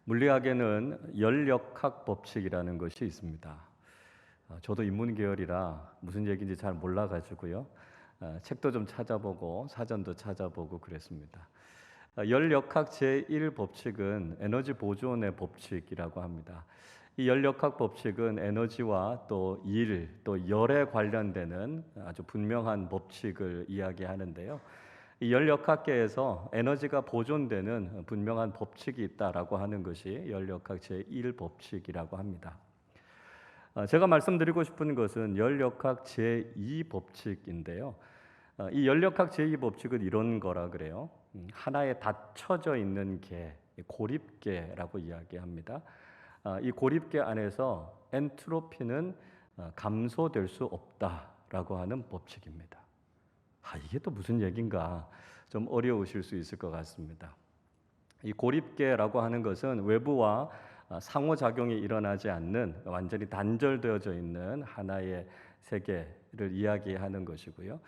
물리학에는 열역학 법칙이라는 것이 있습니다. 저도 인문계열이라 무슨 얘기인지 잘 몰라가지고요. 책도 좀 찾아보고 사전도 찾아보고 그랬습니다. 열역학 제1법칙은 에너지 보존의 법칙이라고 합니다. 이 열역학 법칙은 에너지와 또 일, 또 열에 관련되는 아주 분명한 법칙을 이야기하는데요. 이 열역학계에서 에너지가 보존되는 분명한 법칙이 있다라고 하는 것이 열역학 제1법칙이라고 합니다. 제가 말씀드리고 싶은 것은 열역학 제2법칙인데요. 이 열역학 제2법칙은 이런 거라 그래요. 하나에 닫혀져 있는 계, 고립계라고 이야기합니다. 이 고립계 안에서 엔트로피는 감소될 수 없다라고 하는 법칙입니다. 이게 또 무슨 얘긴가 좀 어려우실 수 있을 것 같습니다. 이 고립계라고 하는 것은 외부와 상호작용이 일어나지 않는 완전히 단절되어져 있는 하나의 세계를 이야기하는 것이고요.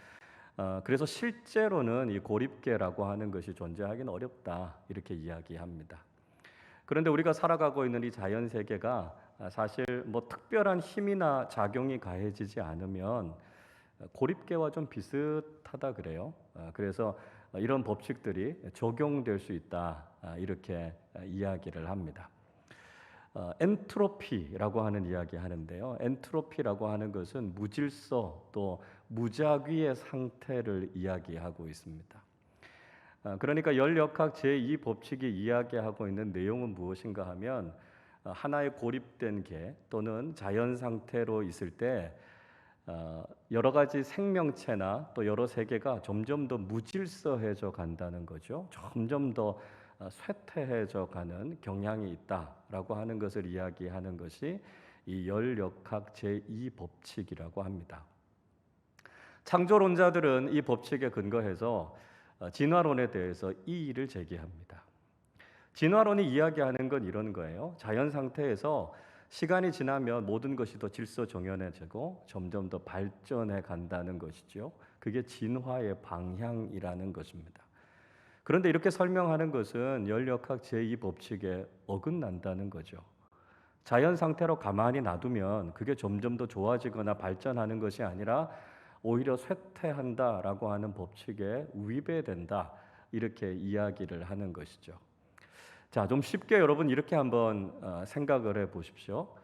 그래서 실제로는 이 고립계라고 하는 것이 존재하기는 어렵다 이렇게 이야기합니다. 그런데 우리가 살아가고 있는 이 자연 세계가 사실 뭐 특별한 힘이나 작용이 가해지지 않으면 고립계와 좀 비슷하다 그래요. 그래서 이런 법칙들이 적용될 수 있다 이렇게 이야기를 합니다. 엔트로피라고 하는 이야기 하는데요. 엔트로피라고 하는 것은 무질서 또 무작위의 상태를 이야기하고 있습니다. 그러니까 열역학 제2법칙이 이야기하고 있는 내용은 무엇인가 하면 하나의 고립된 계 또는 자연 상태로 있을 때 여러 가지 생명체나 또 여러 세계가 점점 더 무질서해져 간다는 거죠. 점점 더 쇠퇴해져 가는 경향이 있다라고 하는 것을 이야기하는 것이 이 열역학 제2법칙이라고 합니다. 창조론자들은 이 법칙에 근거해서 진화론에 대해서 이의를 제기합니다. 진화론이 이야기하는 건 이런 거예요. 자연 상태에서 시간이 지나면 모든 것이 더 질서정연해지고 점점 더 발전해 간다는 것이죠. 그게 진화의 방향이라는 것입니다. 그런데 이렇게 설명하는 것은 열역학 제2법칙에 어긋난다는 거죠. 자연 상태로 가만히 놔두면 그게 점점 더 좋아지거나 발전하는 것이 아니라 오히려 쇠퇴한다라고 하는 법칙에 위배된다 이렇게 이야기를 하는 것이죠. 자, 좀 쉽게 여러분 이렇게 한번 생각을 해 보십시오.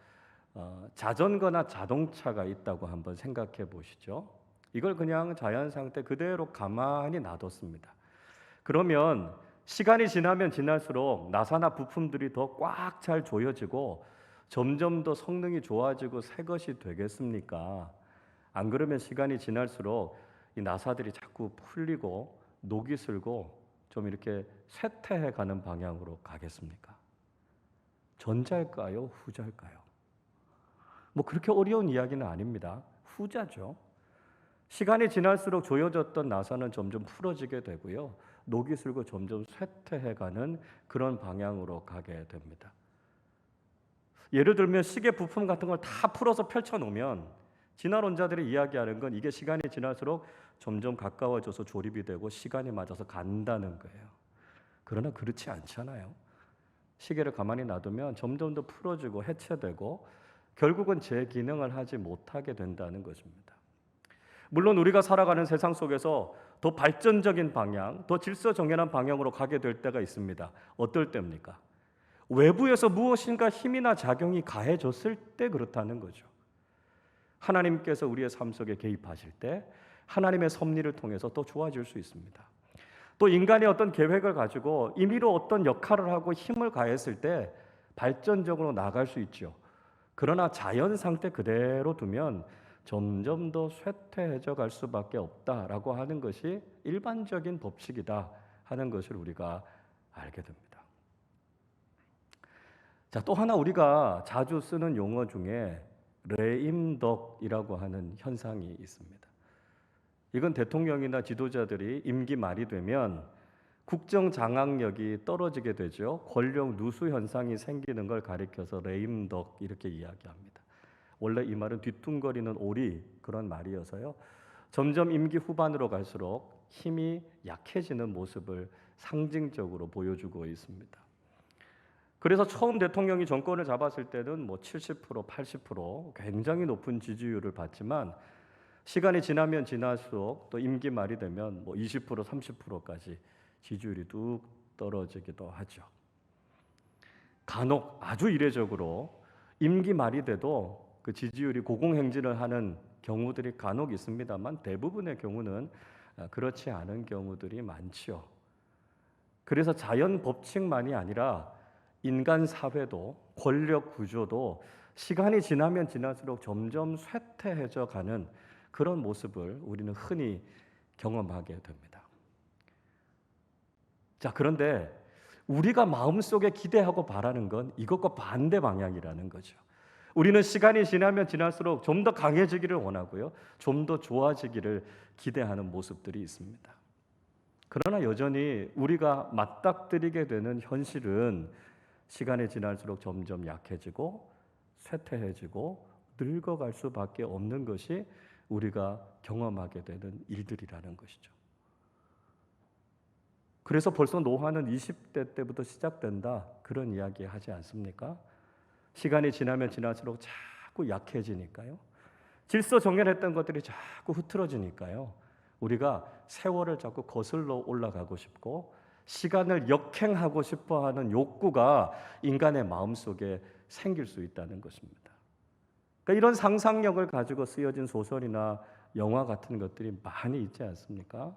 자전거나 자동차가 있다고 한번 생각해 보시죠. 이걸 그냥 자연 상태 그대로 가만히 놔뒀습니다. 그러면 시간이 지나면 지날수록 나사나 부품들이 더 꽉 잘 조여지고 점점 더 성능이 좋아지고 새 것이 되겠습니까? 안 그러면 시간이 지날수록 이 나사들이 자꾸 풀리고 녹이 슬고 좀 이렇게 쇠퇴해 가는 방향으로 가겠습니까? 전자일까요? 후자일까요? 뭐 그렇게 어려운 이야기는 아닙니다. 후자죠. 시간이 지날수록 조여졌던 나사는 점점 풀어지게 되고요. 녹이 슬고 점점 쇠퇴해 가는 그런 방향으로 가게 됩니다. 예를 들면 시계 부품 같은 걸 다 풀어서 펼쳐 놓으면 진화론자들이 이야기하는 건 이게 시간이 지날수록 점점 가까워져서 조립이 되고 시간이 맞아서 간다는 거예요. 그러나 그렇지 않잖아요. 시계를 가만히 놔두면 점점 더 풀어지고 해체되고 결국은 제 기능을 하지 못하게 된다는 것입니다. 물론 우리가 살아가는 세상 속에서 더 발전적인 방향, 더 질서정연한 방향으로 가게 될 때가 있습니다. 어떨 때입니까? 외부에서 무엇인가 힘이나 작용이 가해졌을 때 그렇다는 거죠. 하나님께서 우리의 삶 속에 개입하실 때 하나님의 섭리를 통해서 더 좋아질 수 있습니다. 또 인간이 어떤 계획을 가지고 임의로 어떤 역할을 하고 힘을 가했을 때 발전적으로 나아갈 수 있죠. 그러나 자연 상태 그대로 두면 점점 더 쇠퇴해져 갈 수밖에 없다라고 하는 것이 일반적인 법칙이다 하는 것을 우리가 알게 됩니다. 자, 또 하나 우리가 자주 쓰는 용어 중에 레임덕이라고 하는 현상이 있습니다. 이건 대통령이나 지도자들이 임기 말이 되면 국정 장악력이 떨어지게 되죠. 권력 누수 현상이 생기는 걸 가리켜서 레임덕 이렇게 이야기합니다. 원래 이 말은 뒤뚱거리는 오리 그런 말이어서요. 점점 임기 후반으로 갈수록 힘이 약해지는 모습을 상징적으로 보여주고 있습니다. 그래서 처음 대통령이 정권을 잡았을 때는 뭐 70%, 80% 굉장히 높은 지지율을 받지만 시간이 지나면 지날수록 또 임기 말이 되면 뭐 20%, 30%까지 지지율이 뚝 떨어지기도 하죠. 간혹 아주 이례적으로 임기 말이 돼도 그 지지율이 고공행진을 하는 경우들이 간혹 있습니다만 대부분의 경우는 그렇지 않은 경우들이 많지요. 그래서 자연 법칙만이 아니라 인간 사회도 권력 구조도 시간이 지나면 지날수록 점점 쇠퇴해져 가는 그런 모습을 우리는 흔히 경험하게 됩니다. 자, 그런데 우리가 마음속에 기대하고 바라는 건 이것과 반대 방향이라는 거죠. 우리는 시간이 지나면 지날수록 좀 더 강해지기를 원하고요. 좀 더 좋아지기를 기대하는 모습들이 있습니다. 그러나 여전히 우리가 맞닥뜨리게 되는 현실은 시간이 지날수록 점점 약해지고 쇠퇴해지고 늙어갈 수밖에 없는 것이 우리가 경험하게 되는 일들이라는 것이죠. 그래서 벌써 노화는 20대 때부터 시작된다 그런 이야기 하지 않습니까? 시간이 지나면 지날수록 자꾸 약해지니까요. 질서정연했던 것들이 자꾸 흐트러지니까요. 우리가 세월을 자꾸 거슬러 올라가고 싶고 시간을 역행하고 싶어하는 욕구가 인간의 마음속에 생길 수 있다는 것입니다. 그러니까 이런 상상력을 가지고 쓰여진 소설이나 영화 같은 것들이 많이 있지 않습니까?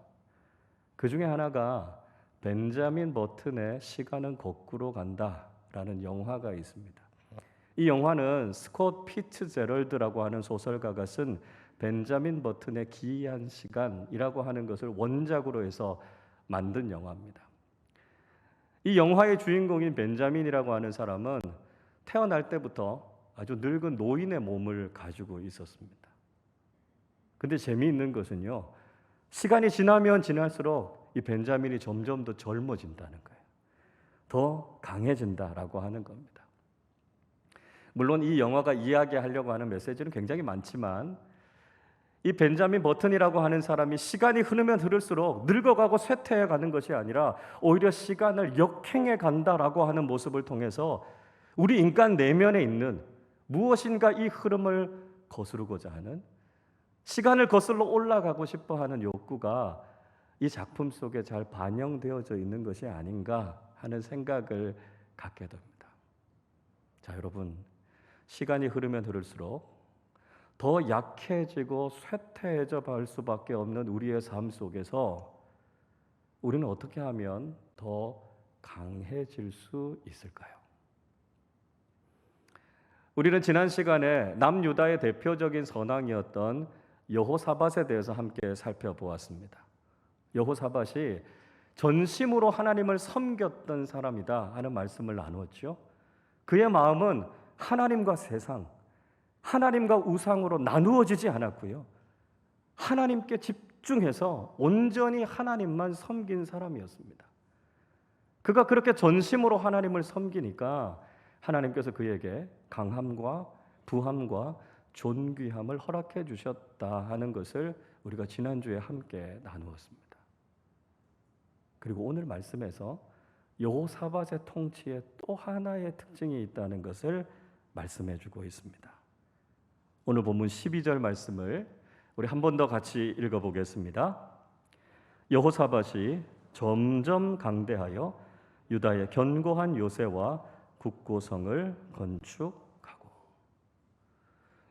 그 중에 하나가 벤자민 버튼의 시간은 거꾸로 간다라는 영화가 있습니다. 이 영화는 스콧 피츠제럴드라고 하는 소설가가 쓴 벤자민 버튼의 기이한 시간이라고 하는 것을 원작으로 해서 만든 영화입니다. 이 영화의 주인공인 벤자민이라고 하는 사람은 태어날 때부터 아주 늙은 노인의 몸을 가지고 있었습니다. 근데 재미있는 것은요, 시간이 지나면 지날수록 이 벤자민이 점점 더 젊어진다는 거예요. 더 강해진다라고 하는 겁니다. 물론 이 영화가 이야기하려고 하는 메시지는 굉장히 많지만 이 벤자민 버튼이라고 하는 사람이 시간이 흐르면 흐를수록 늙어가고 쇠퇴해가는 것이 아니라 오히려 시간을 역행해 간다라고 하는 모습을 통해서 우리 인간 내면에 있는 무엇인가 이 흐름을 거스르고자 하는 시간을 거슬러 올라가고 싶어하는 욕구가 이 작품 속에 잘 반영되어져 있는 것이 아닌가 하는 생각을 갖게 됩니다. 자, 여러분, 시간이 흐르면 흐를수록 더 약해지고 쇠퇴해져 갈 수밖에 없는 우리의 삶 속에서 우리는 어떻게 하면 더 강해질 수 있을까요? 우리는 지난 시간에 남유다의 대표적인 선왕이었던 여호사밧에 대해서 함께 살펴보았습니다. 여호사밧이 전심으로 하나님을 섬겼던 사람이다 하는 말씀을 나누었죠. 그의 마음은 하나님과 세상, 하나님과 우상으로 나누어지지 않았고요. 하나님께 집중해서 온전히 하나님만 섬긴 사람이었습니다. 그가 그렇게 전심으로 하나님을 섬기니까 하나님께서 그에게 강함과 부함과 존귀함을 허락해 주셨다 하는 것을 우리가 지난주에 함께 나누었습니다. 그리고 오늘 말씀에서 여호사밧의 통치에 또 하나의 특징이 있다는 것을 말씀해 주고 있습니다. 오늘 본문 12절 말씀을 우리 한 번 더 같이 읽어보겠습니다. 여호사밧이 점점 강대하여 유다의 견고한 요새와 국고성을 건축하고.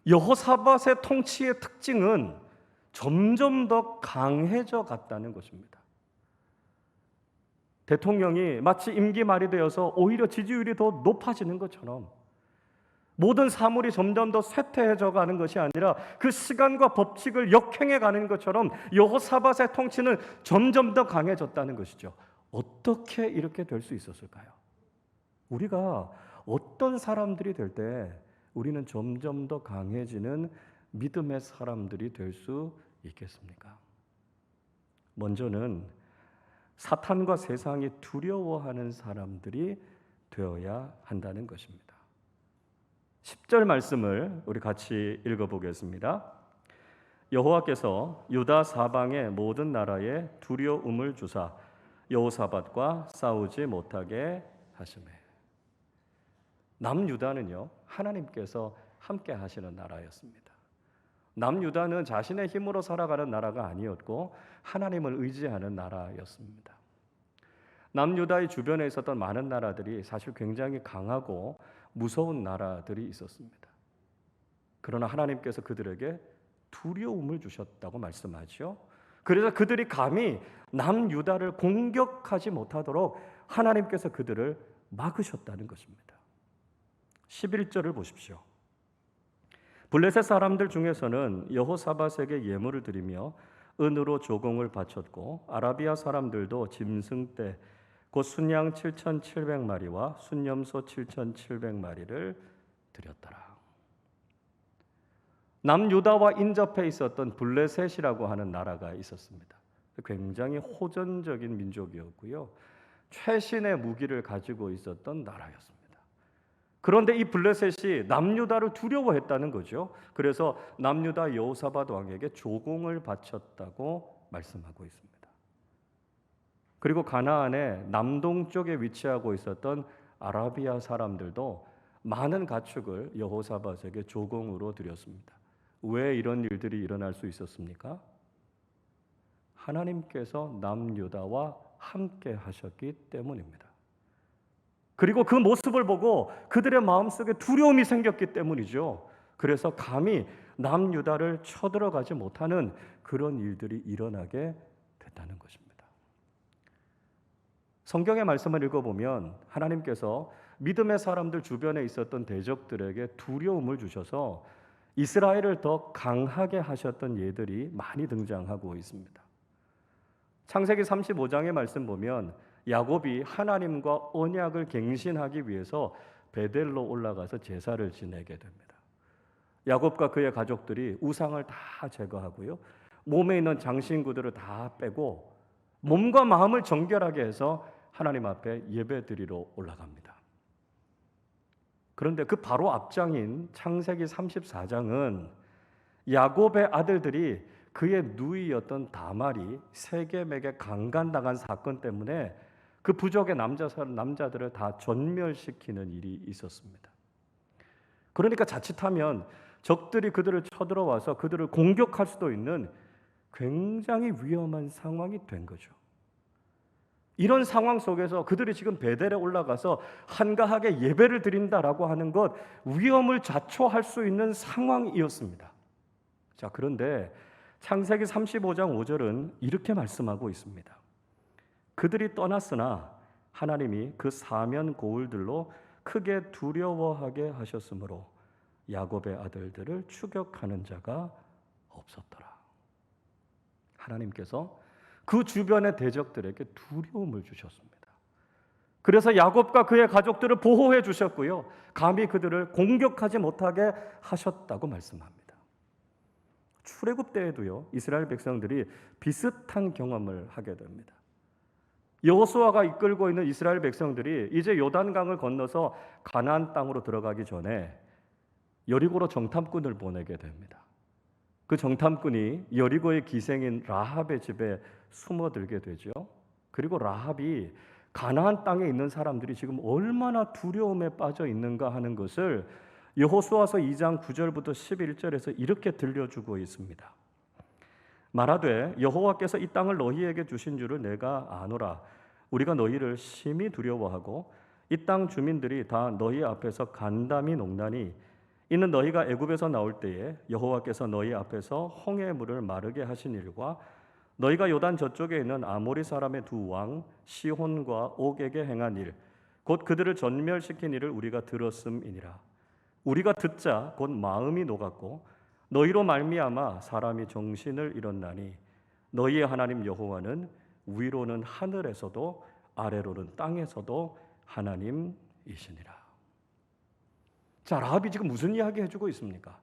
여호사밧의 통치의 특징은 점점 더 강해져 갔다는 것입니다. 대통령이 마치 임기 말이 되어서 오히려 지지율이 더 높아지는 것처럼 모든 사물이 점점 더 쇠퇴해져 가는 것이 아니라 그 시간과 법칙을 역행해 가는 것처럼 여호사밧의 통치는 점점 더 강해졌다는 것이죠. 어떻게 이렇게 될 수 있었을까요? 우리가 어떤 사람들이 될 때 우리는 점점 더 강해지는 믿음의 사람들이 될 수 있겠습니까? 먼저는 사탄과 세상이 두려워하는 사람들이 되어야 한다는 것입니다. 10절 말씀을 우리 같이 읽어보겠습니다. 여호와께서 유다 사방의 모든 나라에 두려움을 주사 여호사밧과 싸우지 못하게 하시매. 남유다는요, 하나님께서 함께 하시는 나라였습니다. 남유다는 자신의 힘으로 살아가는 나라가 아니었고 하나님을 의지하는 나라였습니다. 남유다의 주변에 있었던 많은 나라들이 사실 굉장히 강하고 무서운 나라들이 있었습니다. 그러나 하나님께서 그들에게 두려움을 주셨다고 말씀하죠. 그래서 그들이 감히 남유다를 공격하지 못하도록 하나님께서 그들을 막으셨다는 것입니다. 11절을 보십시오. 블레셋 사람들 중에서는 여호사밧에게 예물을 드리며 은으로 조공을 바쳤고 아라비아 사람들도 짐승떼 곧 순양 7,700마리와 순염소 7,700마리를 드렸더라. 남유다와 인접해 있었던 블레셋이라고 하는 나라가 있었습니다. 굉장히 호전적인 민족이었고요. 최신의 무기를 가지고 있었던 나라였습니다. 그런데 이 블레셋이 남유다를 두려워했다는 거죠. 그래서 남유다 여호사밧 왕에게 조공을 바쳤다고 말씀하고 있습니다. 그리고 가나안의 남동쪽에 위치하고 있었던 아라비아 사람들도 많은 가축을 여호사밧에게 조공으로 드렸습니다. 왜 이런 일들이 일어날 수 있었습니까? 하나님께서 남유다와 함께 하셨기 때문입니다. 그리고 그 모습을 보고 그들의 마음속에 두려움이 생겼기 때문이죠. 그래서 감히 남유다를 쳐들어가지 못하는 그런 일들이 일어나게 됐다는 것입니다. 성경의 말씀을 읽어보면 하나님께서 믿음의 사람들 주변에 있었던 대적들에게 두려움을 주셔서 이스라엘을 더 강하게 하셨던 예들이 많이 등장하고 있습니다. 창세기 35장의 말씀 보면 야곱이 하나님과 언약을 갱신하기 위해서 베델로 올라가서 제사를 지내게 됩니다. 야곱과 그의 가족들이 우상을 다 제거하고요, 몸에 있는 장신구들을 다 빼고 몸과 마음을 정결하게 해서 하나님 앞에 예배드리러 올라갑니다. 그런데 그 바로 앞장인 창세기 34장은 야곱의 아들들이 그의 누이였던 다말이 세겜에게 강간당한 사건 때문에 그 부족의 남자들을 다 전멸시키는 일이 있었습니다. 그러니까 자칫하면 적들이 그들을 쳐들어와서 그들을 공격할 수도 있는 굉장히 위험한 상황이 된 거죠. 이런 상황 속에서 그들이 지금 베델에 올라가서 한가하게 예배를 드린다라고 하는 것, 위험을 자초할 수 있는 상황이었습니다. 자, 그런데 창세기 35장 5절은 이렇게 말씀하고 있습니다. 그들이 떠났으나 하나님이 그 사면 고울들로 크게 두려워하게 하셨으므로 야곱의 아들들을 추격하는 자가 없었더라. 하나님께서 그 주변의 대적들에게 두려움을 주셨습니다. 그래서 야곱과 그의 가족들을 보호해 주셨고요, 감히 그들을 공격하지 못하게 하셨다고 말씀합니다. 출애굽 때에도요, 이스라엘 백성들이 비슷한 경험을 하게 됩니다. 여호수아가 이끌고 있는 이스라엘 백성들이 이제 요단강을 건너서 가나안 땅으로 들어가기 전에 여리고로 정탐꾼을 보내게 됩니다. 그 정탐꾼이 여리고의 기생인 라합의 집에 숨어들게 되죠. 그리고 라합이 가나안 땅에 있는 사람들이 지금 얼마나 두려움에 빠져 있는가 하는 것을 여호수아서 2장 9절부터 11절에서 이렇게 들려주고 있습니다. 말하되 여호와께서 이 땅을 너희에게 주신 줄을 내가 아노라. 우리가 너희를 심히 두려워하고 이 땅 주민들이 다 너희 앞에서 간담이 녹나니 이는 너희가 애굽에서 나올 때에 여호와께서 너희 앞에서 홍해 물을 마르게 하신 일과 너희가 요단 저쪽에 있는 아모리 사람의 두 왕 시혼과 옥에게 행한 일, 곧 그들을 전멸시킨 일을 우리가 들었음이니라. 우리가 듣자 곧 마음이 녹았고 너희로 말미암아 사람이 정신을 잃었나니 너희의 하나님 여호와는 위로는 하늘에서도 아래로는 땅에서도 하나님이시니라. 자, 라합이 지금 무슨 이야기 해주고 있습니까?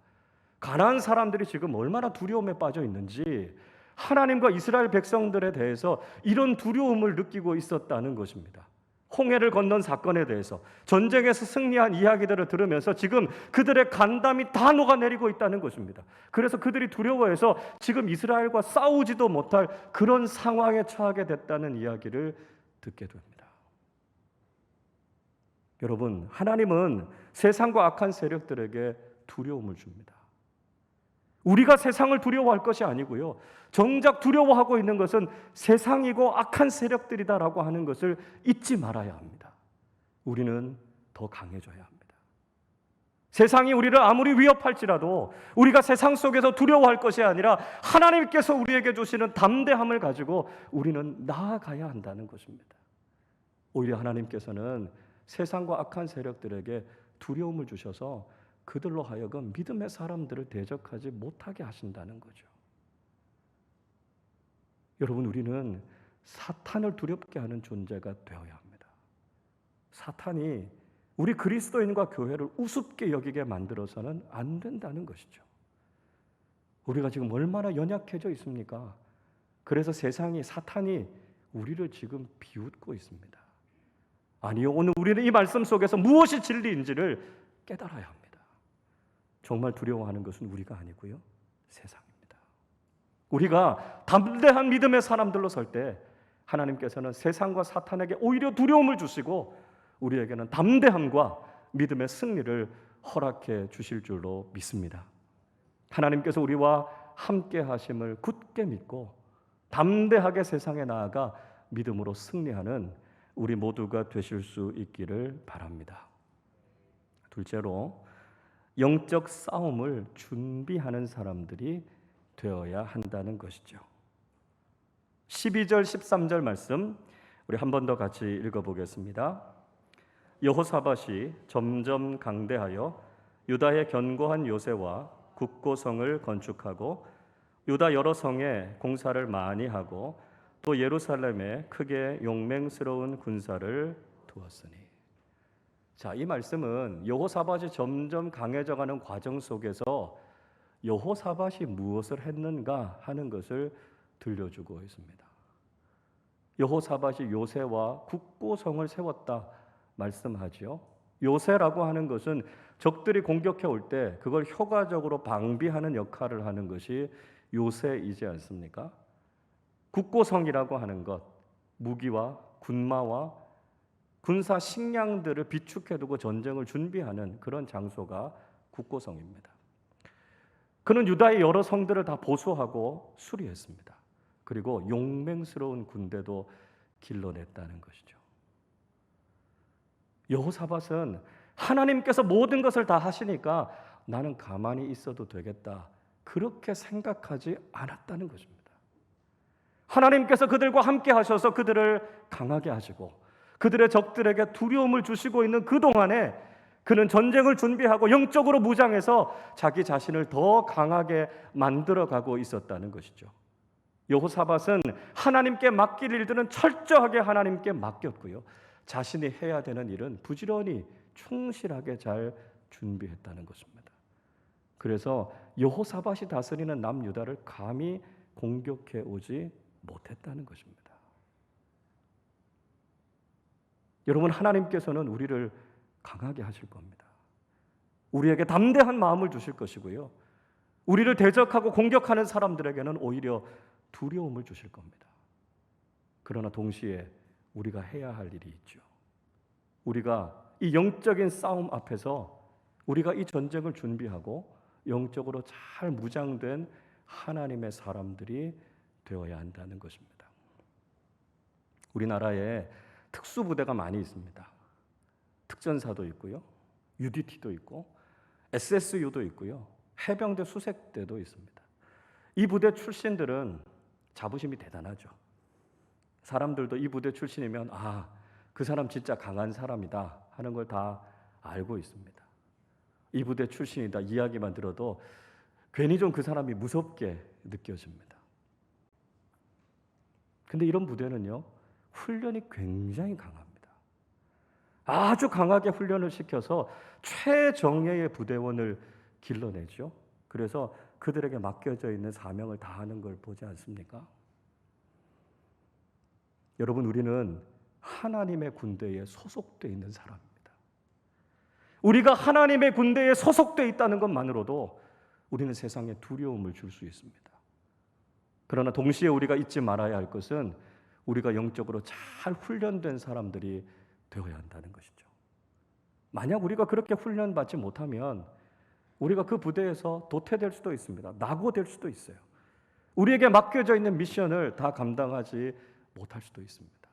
가나안 사람들이 지금 얼마나 두려움에 빠져 있는지, 하나님과 이스라엘 백성들에 대해서 이런 두려움을 느끼고 있었다는 것입니다. 홍해를 건넌 사건에 대해서, 전쟁에서 승리한 이야기들을 들으면서 지금 그들의 간담이 다 녹아내리고 있다는 것입니다. 그래서 그들이 두려워해서 지금 이스라엘과 싸우지도 못할 그런 상황에 처하게 됐다는 이야기를 듣게 됩니다. 여러분, 하나님은 세상과 악한 세력들에게 두려움을 줍니다. 우리가 세상을 두려워할 것이 아니고요, 정작 두려워하고 있는 것은 세상이고 악한 세력들이다라고 하는 것을 잊지 말아야 합니다. 우리는 더 강해져야 합니다. 세상이 우리를 아무리 위협할지라도 우리가 세상 속에서 두려워할 것이 아니라 하나님께서 우리에게 주시는 담대함을 가지고 우리는 나아가야 한다는 것입니다. 오히려 하나님께서는 세상과 악한 세력들에게 두려움을 주셔서 그들로 하여금 믿음의 사람들을 대적하지 못하게 하신다는 거죠. 여러분, 우리는 사탄을 두렵게 하는 존재가 되어야 합니다. 사탄이 우리 그리스도인과 교회를 우습게 여기게 만들어서는 안 된다는 것이죠. 우리가 지금 얼마나 연약해져 있습니까? 그래서 사탄이 우리를 지금 비웃고 있습니다. 아니요, 오늘 우리는 이 말씀 속에서 무엇이 진리인지를 깨달아야 합니다. 정말 두려워하는 것은 우리가 아니고요, 세상입니다. 우리가 담대한 믿음의 사람들로 설 때 하나님께서는 세상과 사탄에게 오히려 두려움을 주시고 우리에게는 담대함과 믿음의 승리를 허락해 주실 줄로 믿습니다. 하나님께서 우리와 함께 하심을 굳게 믿고 담대하게 세상에 나아가 믿음으로 승리하는 우리 모두가 되실 수 있기를 바랍니다. 둘째로, 영적 싸움을 준비하는 사람들이 되어야 한다는 것이죠. 12절 13절 말씀 우리 한 번 더 같이 읽어보겠습니다. 여호사밧이 점점 강대하여 유다의 견고한 요새와 굳고성을 건축하고 유다 여러 성에 공사를 많이 하고 또 예루살렘에 크게 용맹스러운 군사를 두었으니. 자, 이 말씀은 여호사밧이 점점 강해져가는 과정 속에서 여호사밧이 무엇을 했는가 하는 것을 들려주고 있습니다. 여호사밧이 요새와 굳고성을 세웠다 말씀하죠. 요새라고 하는 것은 적들이 공격해 올 때 그걸 효과적으로 방비하는 역할을 하는 것이 요새이지 않습니까? 굳고성이라고 하는 것, 무기와 군마와 군사 식량들을 비축해두고 전쟁을 준비하는 그런 장소가 굳고성입니다. 그는 유다의 여러 성들을 다 보수하고 수리했습니다. 그리고 용맹스러운 군대도 길러냈다는 것이죠. 여호사밧은 하나님께서 모든 것을 다 하시니까 나는 가만히 있어도 되겠다, 그렇게 생각하지 않았다는 것입니다. 하나님께서 그들과 함께 하셔서 그들을 강하게 하시고 그들의 적들에게 두려움을 주시고 있는 그동안에 그는 전쟁을 준비하고 영적으로 무장해서 자기 자신을 더 강하게 만들어가고 있었다는 것이죠. 여호사밧은 하나님께 맡길 일들은 철저하게 하나님께 맡겼고요, 자신이 해야 되는 일은 부지런히 충실하게 잘 준비했다는 것입니다. 그래서 여호사밧이 다스리는 남유다를 감히 공격해 오지 못했다는 것입니다. 여러분, 하나님께서는 우리를 강하게 하실 겁니다. 우리에게 담대한 마음을 주실 것이고요, 우리를 대적하고 공격하는 사람들에게는 오히려 두려움을 주실 겁니다. 그러나 동시에 우리가 해야 할 일이 있죠. 우리가 이 영적인 싸움 앞에서 우리가 이 전쟁을 준비하고 영적으로 잘 무장된 하나님의 사람들이 되어야 한다는 것입니다. 우리나라에 특수부대가 많이 있습니다. 특전사도 있고요, UDT도 있고 SSU도 있고요, 해병대 수색대도 있습니다. 이 부대 출신들은 자부심이 대단하죠. 사람들도 이 부대 출신이면 그 사람 진짜 강한 사람이다 하는 걸 다 알고 있습니다. 이 부대 출신이다 이야기만 들어도 괜히 좀 그 사람이 무섭게 느껴집니다. 근데 이런 부대는요, 훈련이 굉장히 강합니다. 아주 강하게 훈련을 시켜서 최정예의 부대원을 길러내죠. 그래서 그들에게 맡겨져 있는 사명을 다하는 걸 보지 않습니까? 여러분, 우리는 하나님의 군대에 소속되어 있는 사람입니다. 우리가 하나님의 군대에 소속되어 있다는 것만으로도 우리는 세상에 두려움을 줄 수 있습니다. 그러나 동시에 우리가 잊지 말아야 할 것은 우리가 영적으로 잘 훈련된 사람들이 되어야 한다는 것이죠. 만약 우리가 그렇게 훈련받지 못하면 우리가 그 부대에서 도태될 수도 있습니다. 낙오될 수도 있어요. 우리에게 맡겨져 있는 미션을 다 감당하지 못할 수도 있습니다.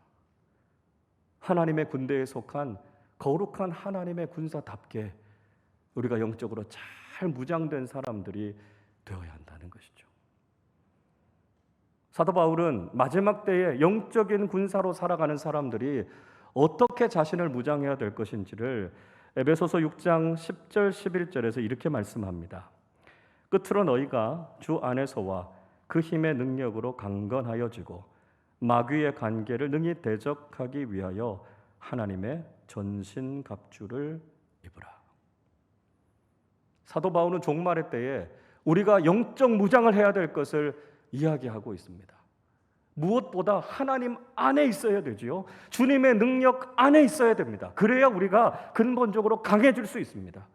하나님의 군대에 속한 거룩한 하나님의 군사답게 우리가 영적으로 잘 무장된 사람들이 되어야 한다는 것이죠. 사도 바울은 마지막 때에 영적인 군사로 살아가는 사람들이 어떻게 자신을 무장해야 될 것인지를 에베소서 6장 10절 11절에서 이렇게 말씀합니다. 끝으로 너희가 주 안에서와 그 힘의 능력으로 강건하여지고 마귀의 관계를 능히 대적하기 위하여 하나님의 전신갑주를 입으라. 사도 바울은 종말의 때에 우리가 영적 무장을 해야 될 것을 이야기하고 있습니다. 무엇보다 하나님 안에 있어야 되지요. 주님의 능력 안에 있어야 됩니다. 그래야 우리가 근본적으로 강해질 수 있습니다.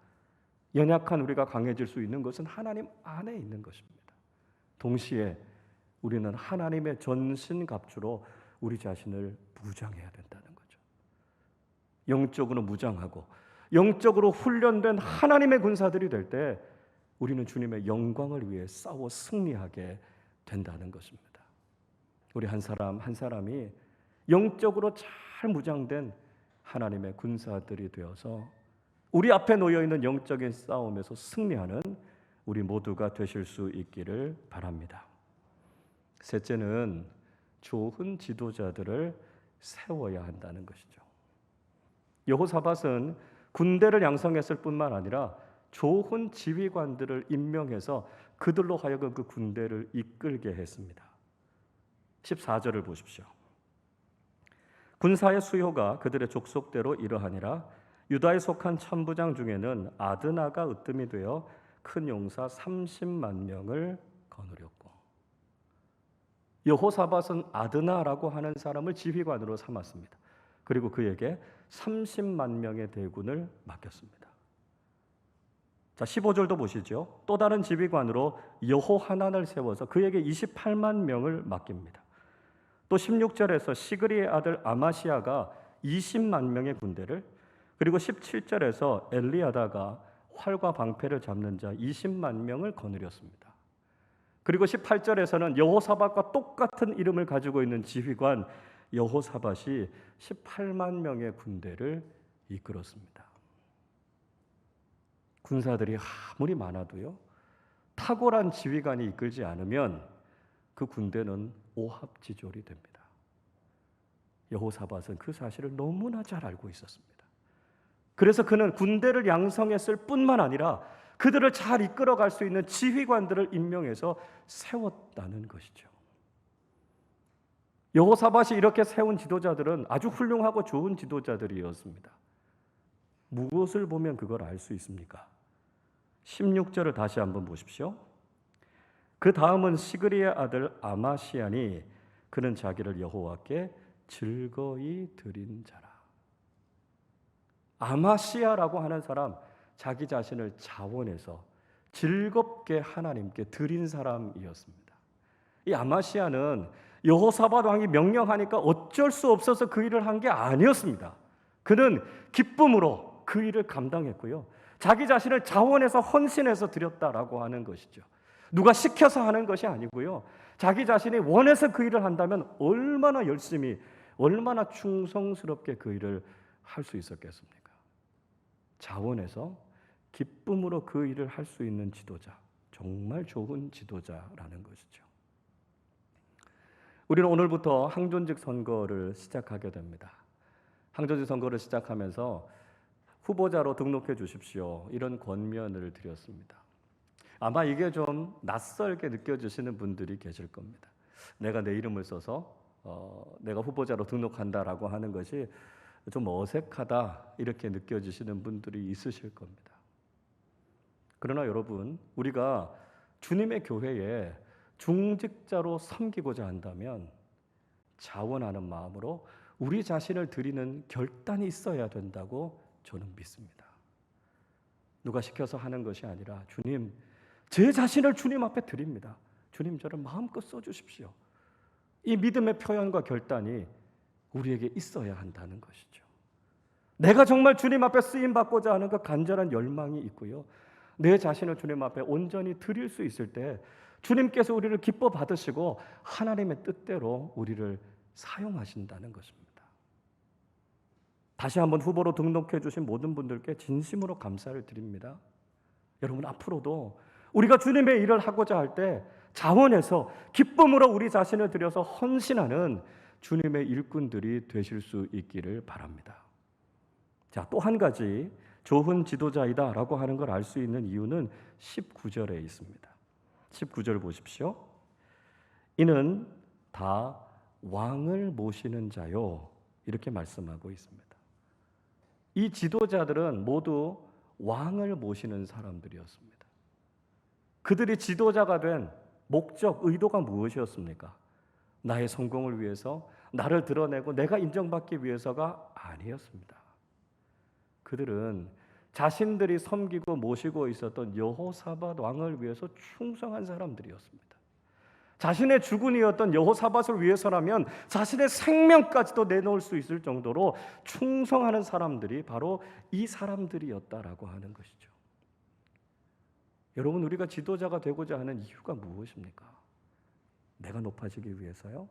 연약한 우리가 강해질 수 있는 것은 하나님 안에 있는 것입니다. 동시에 우리는 하나님의 전신갑주로 우리 자신을 무장해야 된다는 거죠. 영적으로 무장하고 영적으로 훈련된 하나님의 군사들이 될 때 우리는 주님의 영광을 위해 싸워 승리하게 된다는 것입니다. 우리 한 사람 한 사람이 영적으로 잘 무장된 하나님의 군사들이 되어서 우리 앞에 놓여있는 영적인 싸움에서 승리하는 우리 모두가 되실 수 있기를 바랍니다. 셋째는 좋은 지도자들을 세워야 한다는 것이죠. 여호사밧은 군대를 양성했을 뿐만 아니라 좋은 지휘관들을 임명해서 그들로 하여금 그 군대를 이끌게 했습니다. 14절을 보십시오. 군사의 수요가 그들의 족속대로 이러하니라. 유다에 속한 천부장 중에는 아드나가 으뜸이 되어 큰 용사 30만 명을 거느렸고, 여호사밧은 아드나라고 하는 사람을 지휘관으로 삼았습니다. 그리고 그에게 30만 명의 대군을 맡겼습니다. 자, 15절도 보시죠. 또 다른 지휘관으로 여호하난을 세워서 그에게 28만 명을 맡깁니다. 또 16절에서 시그리의 아들 아마시아가 20만 명의 군대를, 그리고 17절에서 엘리야다가 활과 방패를 잡는 자 20만 명을 거느렸습니다. 그리고 18절에서는 여호사밧과 똑같은 이름을 가지고 있는 지휘관 여호사밧이 18만 명의 군대를 이끌었습니다. 군사들이 아무리 많아도요, 탁월한 지휘관이 이끌지 않으면 그 군대는 오합지졸이 됩니다. 여호사밧은 그 사실을 너무나 잘 알고 있었습니다. 그래서 그는 군대를 양성했을 뿐만 아니라 그들을 잘 이끌어갈 수 있는 지휘관들을 임명해서 세웠다는 것이죠. 여호사밧이 이렇게 세운 지도자들은 아주 훌륭하고 좋은 지도자들이었습니다. 무엇을 보면 그걸 알 수 있습니까? 16절을 다시 한번 보십시오. 그 다음은 시그리의 아들 아마시아니, 그는 자기를 여호와께 즐거이 드린 자라. 아마시아라고 하는 사람, 자기 자신을 자원해서 즐겁게 하나님께 드린 사람이었습니다. 이 아마시아는 여호사밧 왕이 명령하니까 어쩔 수 없어서 그 일을 한 게 아니었습니다. 그는 기쁨으로 그 일을 감당했고요, 자기 자신을 자원해서 헌신해서 드렸다라고 하는 것이죠. 누가 시켜서 하는 것이 아니고요, 자기 자신이 원해서 그 일을 한다면 얼마나 열심히, 얼마나 충성스럽게 그 일을 할 수 있었겠습니까? 자원해서 기쁨으로 그 일을 할 수 있는 지도자, 정말 좋은 지도자라는 것이죠. 우리는 오늘부터 항존직 선거를 시작하게 됩니다. 항존직 선거를 시작하면서 후보자로 등록해 주십시오, 이런 권면을 드렸습니다. 아마 이게 좀 낯설게 느껴지시는 분들이 계실 겁니다. 내가 내 이름을 써서 내가 후보자로 등록한다라고 하는 것이 좀 어색하다, 이렇게 느껴지시는 분들이 있으실 겁니다. 그러나 여러분, 우리가 주님의 교회에 중직자로 섬기고자 한다면 자원하는 마음으로 우리 자신을 드리는 결단이 있어야 된다고 저는 믿습니다. 누가 시켜서 하는 것이 아니라, 주님, 제 자신을 주님 앞에 드립니다. 주님, 저를 마음껏 써주십시오. 이 믿음의 표현과 결단이 우리에게 있어야 한다는 것이죠. 내가 정말 주님 앞에 쓰임 받고자 하는 그 간절한 열망이 있고요. 내 자신을 주님 앞에 온전히 드릴 수 있을 때 주님께서 우리를 기뻐 받으시고 하나님의 뜻대로 우리를 사용하신다는 것입니다. 다시 한번 후보로 등록해 주신 모든 분들께 진심으로 감사를 드립니다. 여러분, 앞으로도 우리가 주님의 일을 하고자 할 때 자원해서 기쁨으로 우리 자신을 들여서 헌신하는 주님의 일꾼들이 되실 수 있기를 바랍니다. 자, 또 한 가지 좋은 지도자이다라고 하는 걸 알 수 있는 이유는 19절에 있습니다. 19절 보십시오. 이는 다 왕을 모시는 자요, 이렇게 말씀하고 있습니다. 이 지도자들은 모두 왕을 모시는 사람들이었습니다. 그들이 지도자가 된 목적, 의도가 무엇이었습니까? 나의 성공을 위해서, 나를 드러내고 내가 인정받기 위해서가 아니었습니다. 그들은 자신들이 섬기고 모시고 있었던 여호사밧 왕을 위해서 충성한 사람들이었습니다. 자신의 주군이었던 여호사밧을 위해서라면 자신의 생명까지도 내놓을 수 있을 정도로 충성하는 사람들이 바로 이 사람들이었다라고 하는 것이죠. 여러분, 우리가 지도자가 되고자 하는 이유가 무엇입니까? 내가 높아지기 위해서요?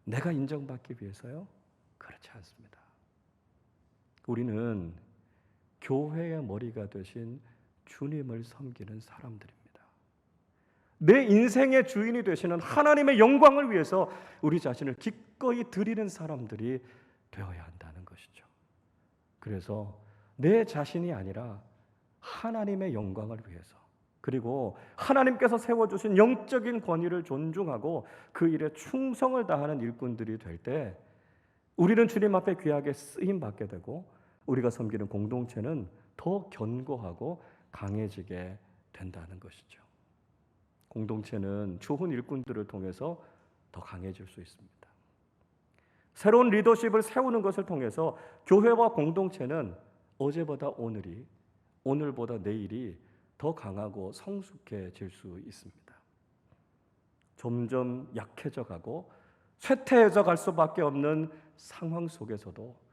내가 인정받기 위해서요? 그렇지 않습니다. 우리는 교회의 머리가 되신 주님을 섬기는 사람들입니다. 내 인생의 주인이 되시는 하나님의 영광을 위해서 우리 자신을 기꺼이 드리는 사람들이 되어야 한다는 것이죠. 그래서 내 자신이 아니라 하나님의 영광을 위해서, 그리고 하나님께서 세워주신 영적인 권위를 존중하고 그 일에 충성을 다하는 일꾼들이 될 때 우리는 주님 앞에 귀하게 쓰임받게 되고 우리가 섬기는 공동체는 더 견고하고 강해지게 된다는 것이죠. 공동체는 좋은 일꾼들을 통해서 더 강해질 수 있습니다. 새로운 리더십을 세우는 것을 통해서 교회와 공동체는 어제보다 오늘이, 오늘보다 내일이 더 강하고 성숙해질 수 있습니다. 점점 약해져 가고 쇠퇴해져 갈 수밖에 없는 상황 속에서도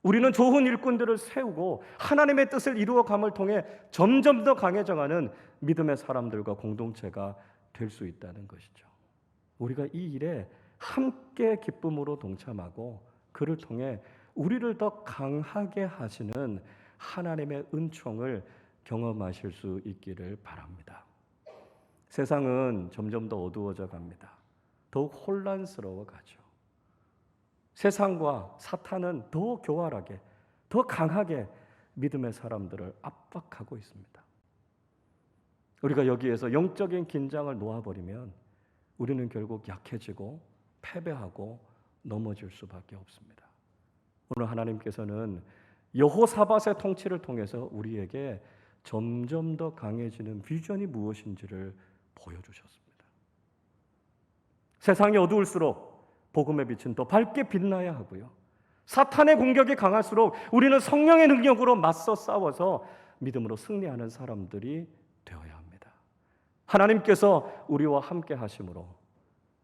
우리는 좋은 일꾼들을 세우고 하나님의 뜻을 이루어감을 통해 점점 더 강해져가는 믿음의 사람들과 공동체가 될 수 있다는 것이죠. 우리가 이 일에 함께 기쁨으로 동참하고 그를 통해 우리를 더 강하게 하시는 하나님의 은총을 경험하실 수 있기를 바랍니다. 세상은 점점 더 어두워져 갑니다. 더욱 혼란스러워 가죠. 세상과 사탄은 더 교활하게, 더 강하게 믿음의 사람들을 압박하고 있습니다. 우리가 여기에서 영적인 긴장을 놓아버리면 우리는 결국 약해지고 패배하고 넘어질 수밖에 없습니다. 오늘 하나님께서는 여호사밧의 통치를 통해서 우리에게 점점 더 강해지는 비전이 무엇인지를 보여주셨습니다. 세상이 어두울수록 복음의 빛은 더 밝게 빛나야 하고요. 사탄의 공격이 강할수록 우리는 성령의 능력으로 맞서 싸워서 믿음으로 승리하는 사람들이 되어야 합니다. 하나님께서 우리와 함께 하심으로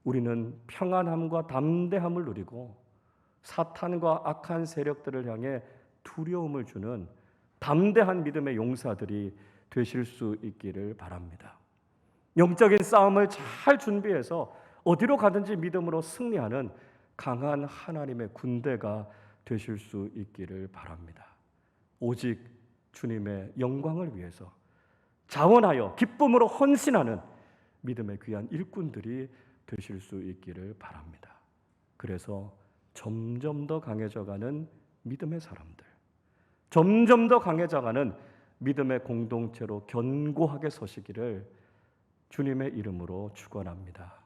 우리는 평안함과 담대함을 누리고 사탄과 악한 세력들을 향해 두려움을 주는 담대한 믿음의 용사들이 되실 수 있기를 바랍니다. 영적인 싸움을 잘 준비해서 어디로 가든지 믿음으로 승리하는 강한 하나님의 군대가 되실 수 있기를 바랍니다. 오직 주님의 영광을 위해서 자원하여 기쁨으로 헌신하는 믿음의 귀한 일꾼들이 되실 수 있기를 바랍니다. 그래서 점점 더 강해져가는 믿음의 사람들, 점점 더 강해져가는 믿음의 공동체로 견고하게 서시기를 주님의 이름으로 축원합니다.